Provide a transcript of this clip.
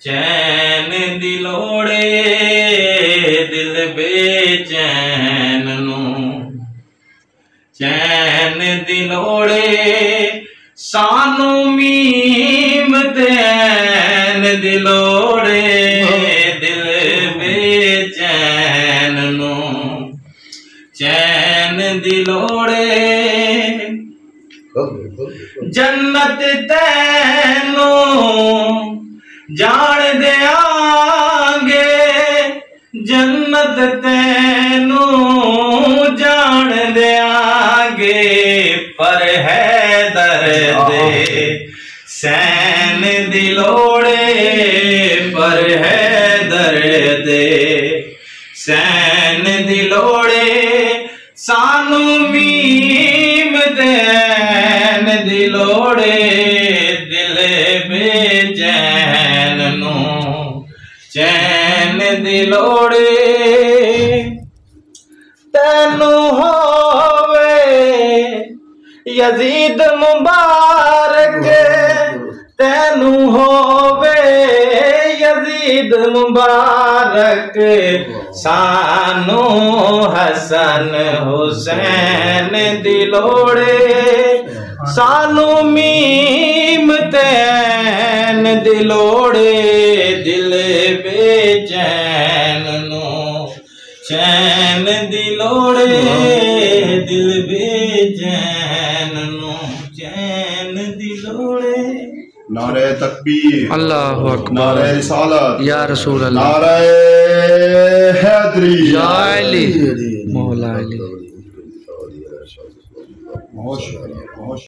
चैन दी लोड़े दिल बेचैन नू, चैन दी लोड़े सानू मीम तैन दी लोड़े दिल बेचैन नू, चैन दी लोड़े जन्नत तैनू जान देंगे, जन्नत तैनू जान देंगे, पर है दर्द सैन दी लोड़े, पर है दर्द सैन दी लोड़े सानू मीम दैन दी लोड़े दिल बेचैन नू, चैन दी लोड़े तैनू होवे यजीद मुबारक, तैनू होवे यजीद मुबारक, सानू हसन हुसैन दी लोड़े सानू मीम तैन दी लोड़े दिल बेचैन नू, चैन दी लोड़े दिल बेचैन नू, चैन दी लोड़े। नारे तकबीर, अल्लाहु अकबर, नारे रिसालत या रसूल अल्लाह, नारे हैदरी या अली मौला अली।